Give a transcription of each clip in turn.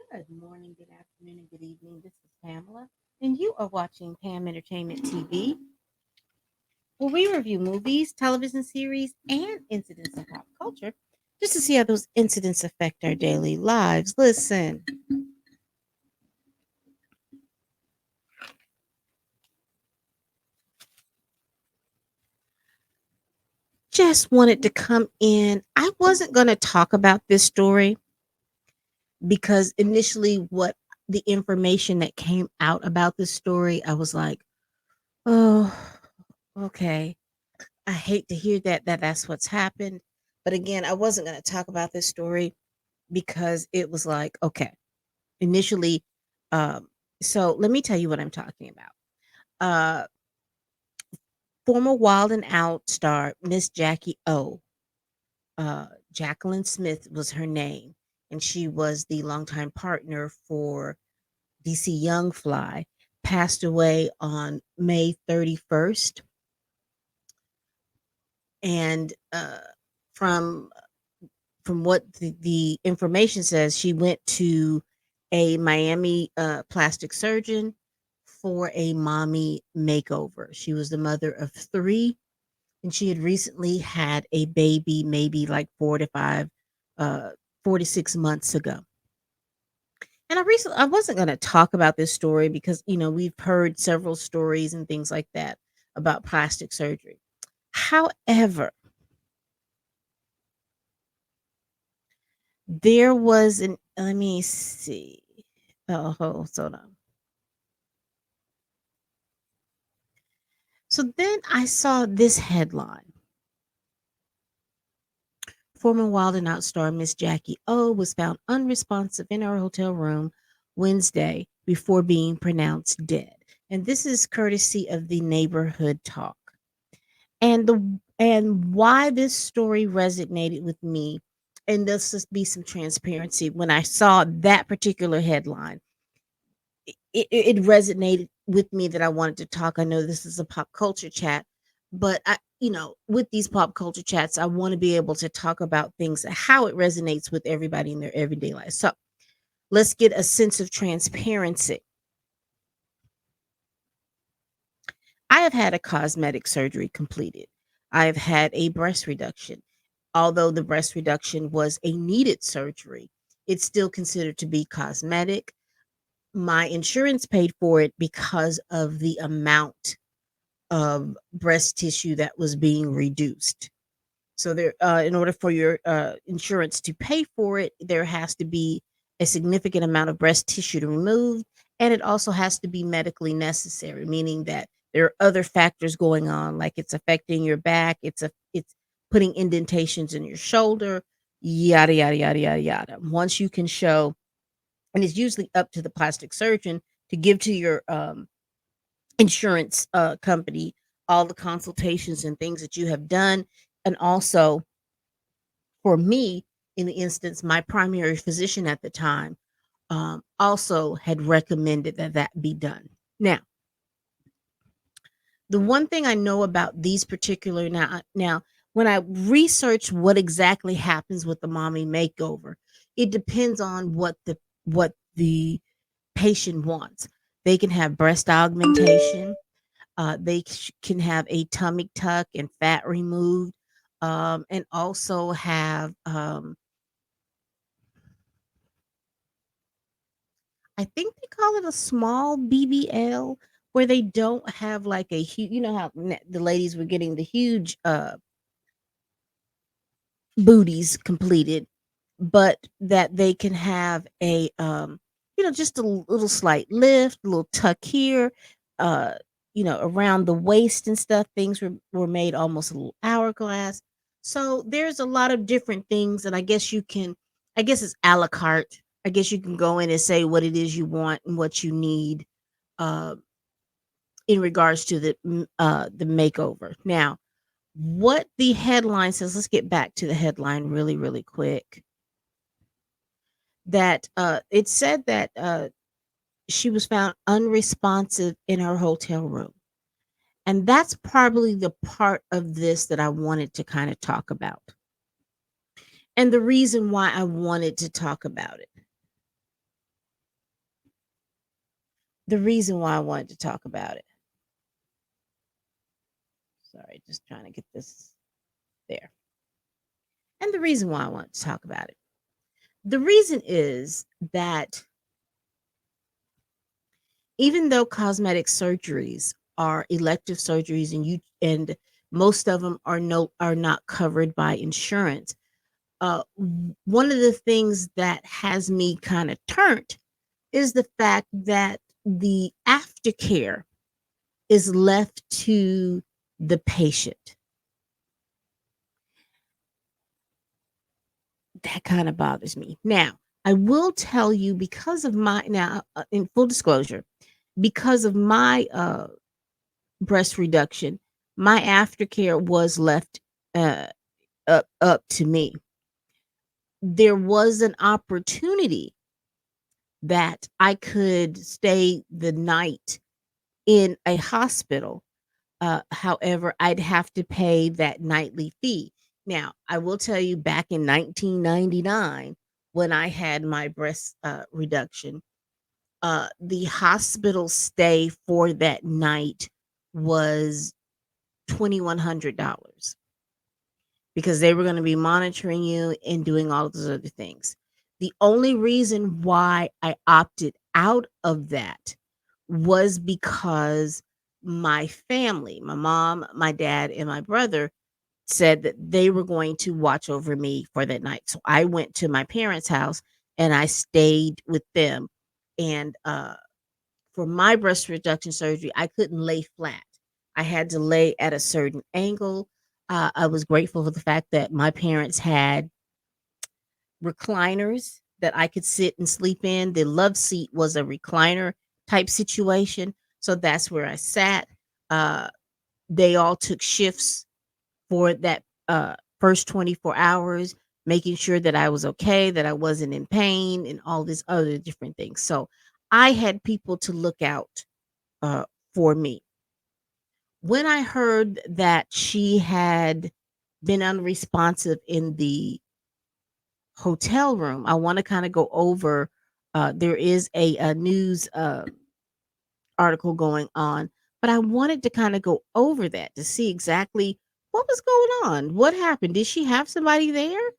Good morning, good afternoon, and good evening. This is Pamela, and you are watching Pam Entertainment TV, where we review movies, television series, and incidents in pop culture just to see how those incidents affect our daily lives. Listen, just wanted to come in. I wasn't going to talk about this story because initially, what the information that came out about this story, I was like, oh, okay. I hate to hear that's what's happened. But again, I wasn't going to talk about this story because it was like, okay, initially, um, so let me tell you what I'm talking about. Uh, Former Wild and Out star Miss Jackie O, Jacklyn Smith was her name, and she was the longtime partner for DC Young Fly. Passed away on May 31st, and from what the information says, she went to a Miami plastic surgeon for a mommy makeover. She was the mother of three, and she had recently had a baby, maybe like uh, 4 to 6 months ago. And I wasn't going to talk about this story because we've heard several stories and things like that about plastic surgery. However, there was an let me see. Oh, hold on. So then I saw this headline. Former Wild and Out star Miss Jackie O was found unresponsive in her hotel room Wednesday before being pronounced dead. And this is courtesy of the Neighborhood Talk. And why this story resonated with me, and this just be some transparency. When I saw that particular headline, it resonated with me that I wanted to talk. I know this is a pop culture chat, but with these pop culture chats, I want to be able to talk about things, how it resonates with everybody in their everyday life. So let's get a sense of transparency. I have had a cosmetic surgery completed. I have had a breast reduction. Although the breast reduction was a needed surgery, it's still considered to be cosmetic. My insurance paid for it because of the amount of breast tissue that was being reduced. So in order for your insurance to pay for it, there has to be a significant amount of breast tissue to remove, and it also has to be medically necessary, meaning that there are other factors going on, like it's affecting your back, it's putting indentations in your shoulder, yada yada yada yada yada. Once you can show, and it's usually up to the plastic surgeon to give to your insurance company all the consultations and things that you have done. And also, for me, in the instance, my primary physician at the time also had recommended that that be done. Now, the one thing I know about these particular now, when I research what exactly happens with the mommy makeover, it depends on what the patient wants. They can have breast augmentation. Can have a tummy tuck and fat removed, and also have, I think they call it a small BBL, where they don't have like a huge, how the ladies were getting the huge booties completed, but that they can have a just a little slight lift, a little tuck here, uh around the waist and stuff. Things were made almost a little hourglass. So there's a lot of different things, and I guess it's a la carte. I guess you can go in and say what it is you want and what you need uh in regards to the makeover. Now, what the headline says, let's get back to the headline really, really quick. That it said that she was found unresponsive in her hotel room. And that's probably the part of this that I wanted to kind of talk about. And the reason why I wanted to talk about it. The reason why I wanted to talk about it. Sorry, just trying to get this there. And the reason why I want to talk about it. The reason is that even though cosmetic surgeries are elective surgeries and most of them are not covered by insurance, one of the things that has me kind of turned is the fact that the aftercare is left to the patient. That kind of bothers me. Now, I will tell you because of my now in full disclosure, because of my breast reduction, my aftercare was left uh up to me. There was an opportunity that I could stay the night in a hospital. However, I'd have to pay that nightly fee. Now, I will tell you back in 1999, when I had my breast reduction, the hospital stay for that night was $2,100 because they were going to be monitoring you and doing all of those other things. The only reason why I opted out of that was because my family, my mom, my dad, and my brother said that they were going to watch over me for that night. So I went to my parents' house and I stayed with them. And for my breast reduction surgery, I couldn't lay flat. I had to lay at a certain angle. I was grateful for the fact that my parents had recliners that I could sit and sleep in. The love seat was a recliner type situation. So that's where I sat. Uh, they all took shifts for that first 24 hours, making sure that I was okay, that I wasn't in pain, and all these other different things. So I had people to look out uh, for me. When I heard that she had been unresponsive in the hotel room, I want to kind of go over. There is a news article going on, but I wanted to kind of go over that to see exactly what was going on. What happened? Did she have somebody there?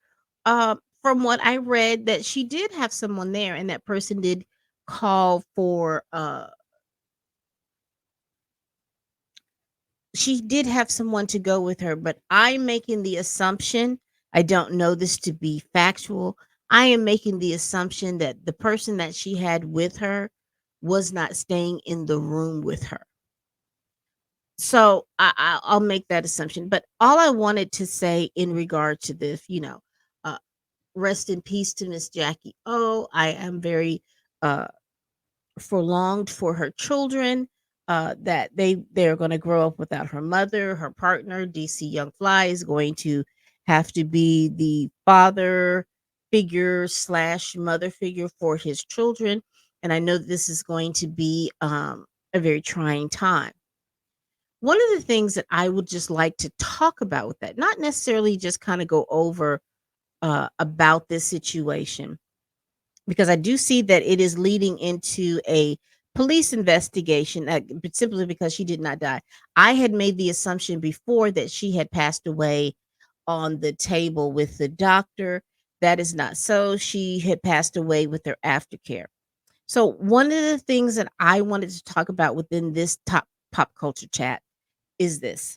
From what I read, that she did have someone there, and that person did call for she did have someone to go with her, but I'm making the assumption, I don't know this to be factual. I am making the assumption that the person that she had with her was not staying in the room with her. So I'll make that assumption. But all I wanted to say in regard to this, uh, rest in peace to Miss Jackie. Oh, I am very uh, prolonged for her children, that they're going to grow up without her mother. Her partner, DC Young Fly, is going to have to be the father figure slash mother figure for his children, and I know this is going to be a very trying time. One of the things that I would just like to talk about with that, not necessarily just kind of go over about this situation, because I do see that it is leading into a police investigation, but simply because she did not die. I had made the assumption before that she had passed away on the table with the doctor. That is not so. She had passed away with her aftercare. So, one of the things that I wanted to talk about within this top pop culture chat is this: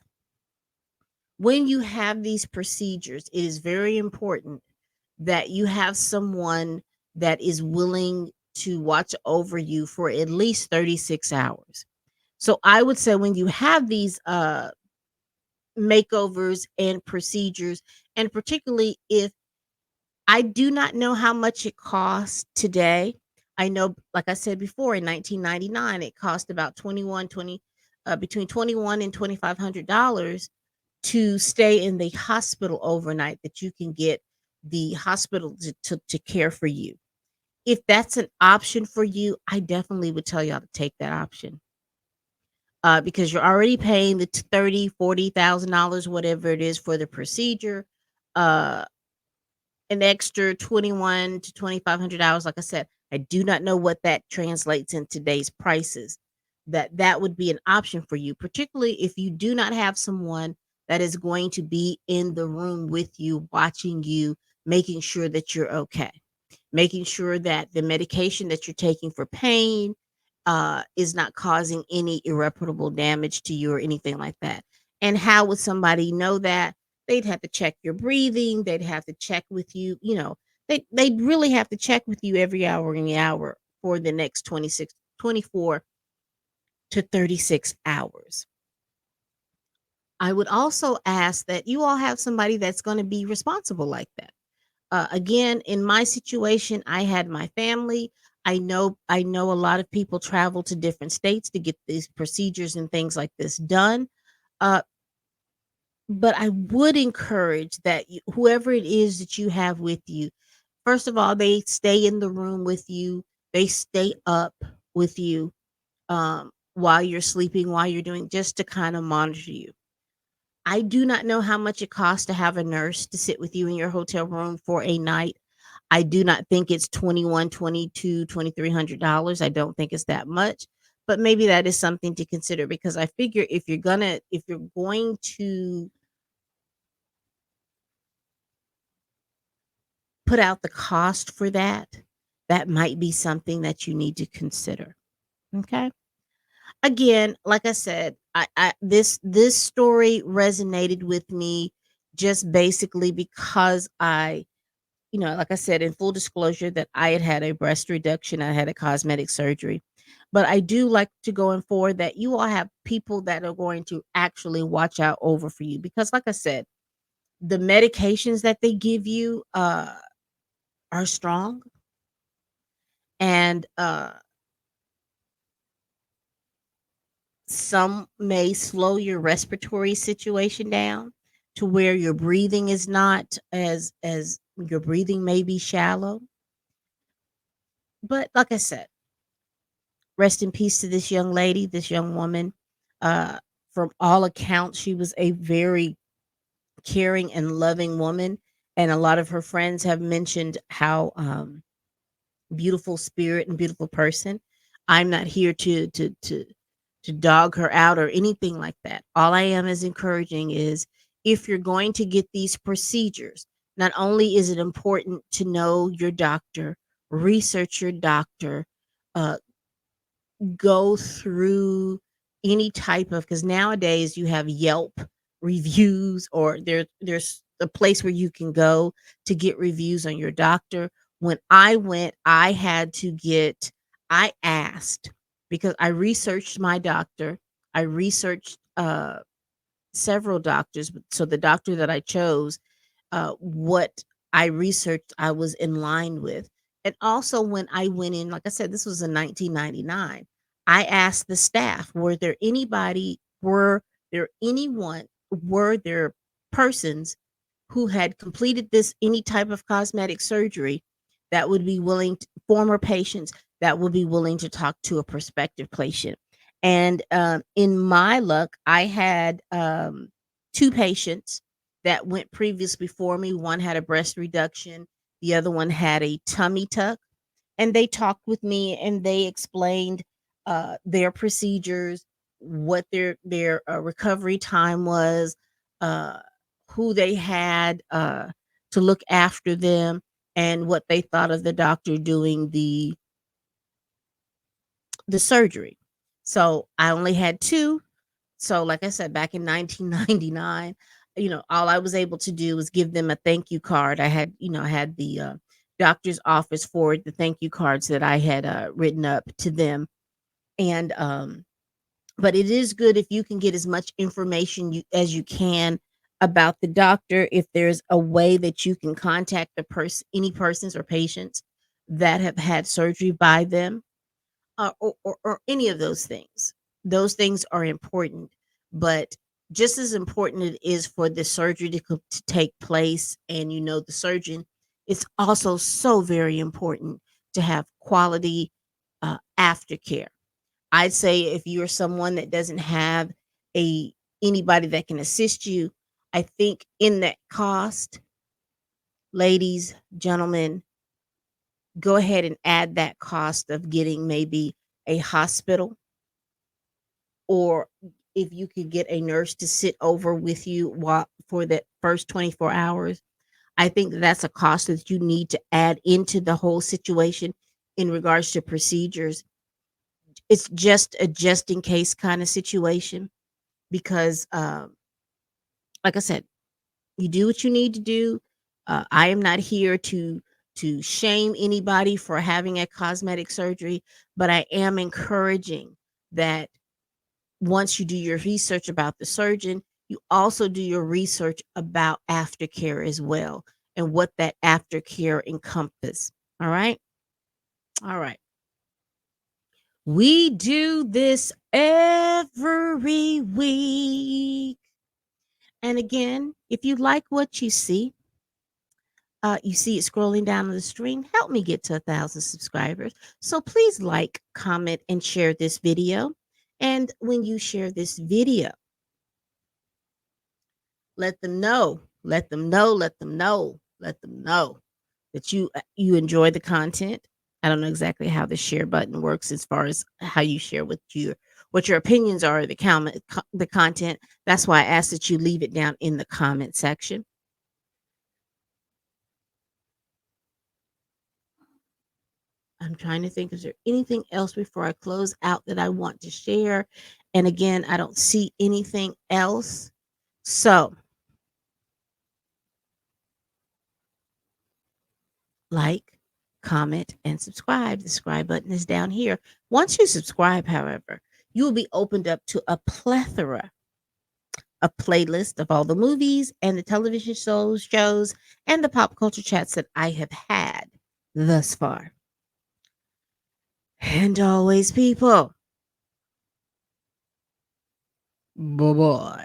when you have these procedures, it is very important that you have someone that is willing to watch over you for at least 36 hours. So I would say when you have these makeovers and procedures, and particularly if I do not know how much it costs today. I know, like I said before, in 1999, it cost about 21, 20, between 21 and $2,500 to stay in the hospital overnight, that you can get the hospital to care for you. If that's an option for you, I definitely would tell y'all to take that option. Because you're already paying the 30, $40,000, whatever it is for the procedure. Uh, an extra 21 to $2,500. Like I said, I do not know what that translates in today's prices. That would be an option for you, particularly if you do not have someone that is going to be in the room with you, watching you, making sure that you're okay, making sure that the medication that you're taking for pain is not causing any irreparable damage to you or anything like that. And how would somebody know that? They'd have to check your breathing. They'd have to check with you. They'd really have to check with you every hour in the hour for the next 24 to 36 hours. I would also ask that you all have somebody that's going to be responsible like that. Again, in my situation, I had my family. I know a lot of people travel to different states to get these procedures and things like this done. Uh, but I would encourage that whoever it is that you have with you, first of all, they stay in the room with you. They stay up with you while you're sleeping, while you're doing, just to kind of monitor you. I do not know how much it costs to have a nurse to sit with you in your hotel room for a night. I do not think it's 21, 22, $2,300. I don't think it's that much, but maybe that is something to consider because I figure if you're going to put out the cost for that, that might be something that you need to consider. Okay? Again, like I said, this story resonated with me just basically because like I said, in full disclosure, that I had had a breast reduction, I had a cosmetic surgery. But I do like to go in forward that you all have people that are going to actually watch out over for you because, like I said, the medications that they give you are strong and some may slow your respiratory situation down to where your breathing is not as your breathing may be shallow. But like I said, rest in peace to this young lady, this young woman. Uh, from all accounts, she was a very caring and loving woman, and a lot of her friends have mentioned how beautiful spirit and beautiful person. I'm not here to dog her out or anything like that. All I am is encouraging is if you're going to get these procedures, not only is it important to know your doctor, research your doctor, uh, go through any type of because nowadays you have Yelp reviews or there's a place where you can go to get reviews on your doctor. When I went, I asked because I researched my doctor. I researched several doctors, so the doctor that I chose what I researched I was in line with. And also when I went in, like I said, this was in 1999. I asked the staff, were there persons who had completed this any type of cosmetic surgery that would be former patients that would be willing to talk to a prospective patient. And in my luck, I had two patients that went previous before me. One had a breast reduction, the other one had a tummy tuck. And they talked with me and they explained their procedures, what their recovery time was, uh, who they had to look after them, and what they thought of the doctor doing the surgery. So I only had two. So, like I said, back in 1999, all I was able to do was give them a thank you card. I had the doctor's office forward the thank you cards that I had written up to them. And, but it is good if you can get as much information as you can about the doctor. If there's a way that you can contact any persons or patients that have had surgery by them, or any of those things. Those things are important, but just as important it is for the surgery to take place, and the surgeon, it's also so very important to have quality aftercare. I'd say if you're someone that doesn't have a anybody that can assist you, I think in that cost, ladies, gentlemen, go ahead and add that cost of getting maybe a hospital, or if you could get a nurse to sit over with you while for the first 24 hours. I think that's a cost that you need to add into the whole situation in regards to procedures. It's just a just in case kind of situation because, like I said, you do what you need to do. I am not here to shame anybody for having a cosmetic surgery, but I am encouraging that once you do your research about the surgeon, you also do your research about aftercare as well and what that aftercare encompass. All right? All right. We do this every week. And again, if you like what you see it scrolling down on the screen, help me get to 1,000 subscribers. So please like, comment, and share this video. And when you share this video, let them know, let them know, let them know, let them know that you enjoy the content. I don't know exactly how the share button works as far as how you share what your opinions are of the content. That's why I ask that you leave it down in the comment section. I'm trying to think, is there anything else before I close out that I want to share? And again, I don't see anything else. So, like, comment, and subscribe. The subscribe button is down here. Once you subscribe, however, you will be opened up to a playlist of all the movies and the television shows and the pop culture chats that I have had thus far. And always, people, bye bye.